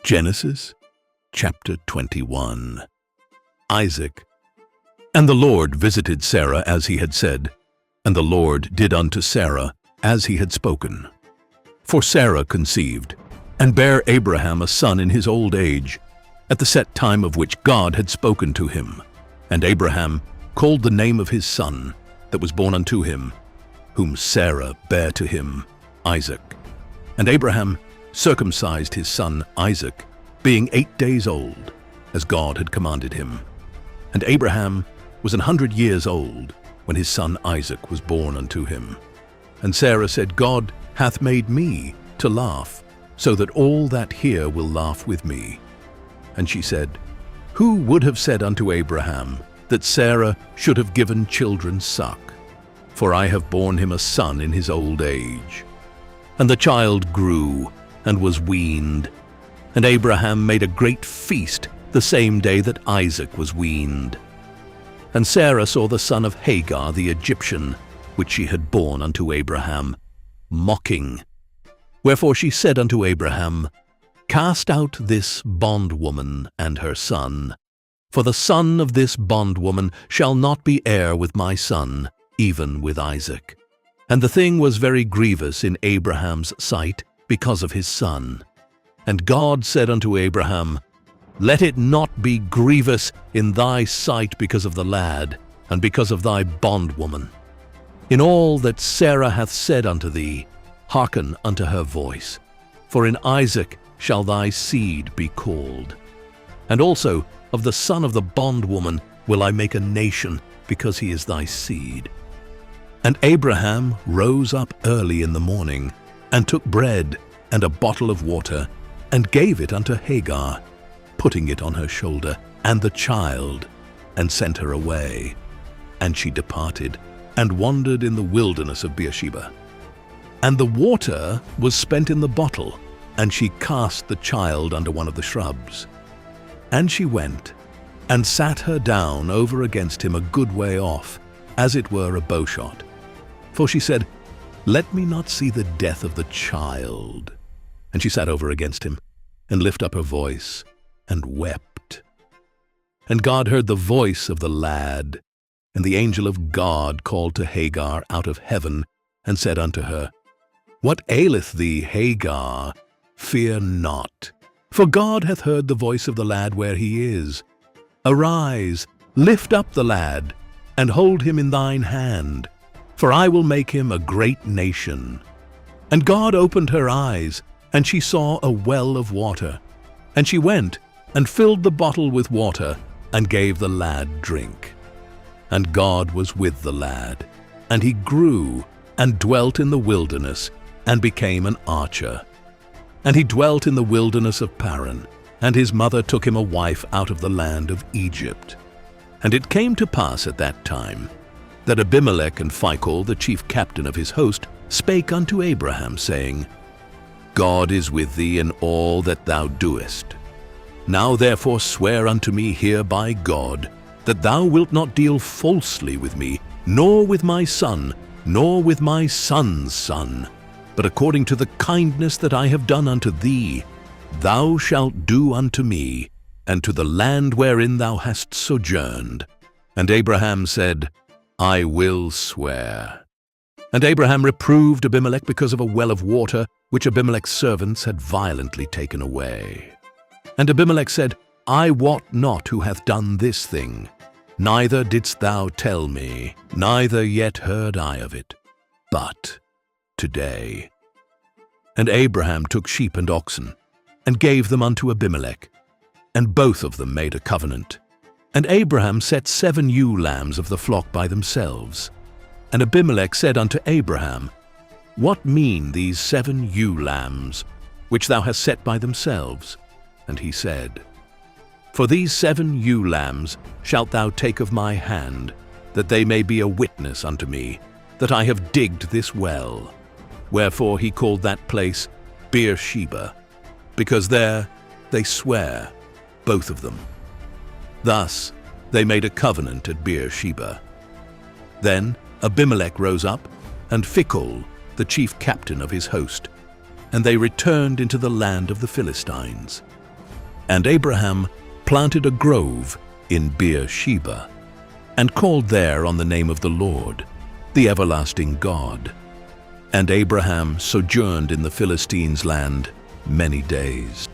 Genesis chapter 21. Isaac. And the Lord visited Sarah as he had said, and the Lord did unto Sarah as he had spoken. For Sarah conceived, and bare Abraham a son in his old age, at the set time of which God had spoken to him. And Abraham called the name of his son that was born unto him, whom Sarah bare to him, Isaac. And Abraham circumcised his son Isaac, being 8 days old, as God had commanded him. And Abraham was 100 years old when his son Isaac was born unto him. And Sarah said, God hath made me to laugh, so that all that hear will laugh with me. And she said, Who would have said unto Abraham that Sarah should have given children suck? For I have borne him a son in his old age. And the child grew and was weaned. And Abraham made a great feast the same day that Isaac was weaned. And Sarah saw the son of Hagar the Egyptian, which she had borne unto Abraham, mocking. Wherefore she said unto Abraham, Cast out this bondwoman and her son, for the son of this bondwoman shall not be heir with my son, even with Isaac. And the thing was very grievous in Abraham's sight because of his son. And God said unto Abraham, Let it not be grievous in thy sight because of the lad, and because of thy bondwoman. In all that Sarah hath said unto thee, hearken unto her voice. For in Isaac shall thy seed be called. And also of the son of the bondwoman will I make a nation, because he is thy seed. And Abraham rose up early in the morning, and took bread and a bottle of water, and gave it unto Hagar, putting it on her shoulder, and the child, and sent her away. And she departed, and wandered in the wilderness of Beersheba. And the water was spent in the bottle, and she cast the child under one of the shrubs. And she went, and sat her down over against him a good way off, as it were a bowshot. For she said, Let me not see the death of the child. And she sat over against him, and lifted up her voice, and wept. And God heard the voice of the lad, and the angel of God called to Hagar out of heaven, and said unto her, What aileth thee, Hagar? Fear not, for God hath heard the voice of the lad where he is. Arise, lift up the lad, and hold him in thine hand, for I will make him a great nation. And God opened her eyes, and she saw a well of water. And she went, and filled the bottle with water, and gave the lad drink. And God was with the lad, and he grew, and dwelt in the wilderness, and became an archer. And he dwelt in the wilderness of Paran, and his mother took him a wife out of the land of Egypt. And it came to pass at that time, that Abimelech and Phicol, the chief captain of his host, spake unto Abraham, saying, God is with thee in all that thou doest. Now therefore swear unto me here by God, that thou wilt not deal falsely with me, nor with my son, nor with my son's son, but according to the kindness that I have done unto thee, thou shalt do unto me, and to the land wherein thou hast sojourned. And Abraham said, I will swear. And Abraham reproved Abimelech because of a well of water, which Abimelech's servants had violently taken away. And Abimelech said, I wot not who hath done this thing, neither didst thou tell me, neither yet heard I of it, but today. And Abraham took sheep and oxen, and gave them unto Abimelech, and both of them made a covenant. And Abraham set 7 ewe lambs of the flock by themselves. And Abimelech said unto Abraham, What mean these 7 ewe lambs, which thou hast set by themselves? And he said, For these 7 ewe lambs shalt thou take of my hand, that they may be a witness unto me, that I have digged this well. Wherefore he called that place Beersheba, because there they swear, both of them. Thus they made a covenant at Beersheba. Then Abimelech rose up, and Phicol, the chief captain of his host, and they returned into the land of the Philistines. And Abraham planted a grove in Beersheba, and called there on the name of the Lord, the everlasting God. And Abraham sojourned in the Philistines' land many days.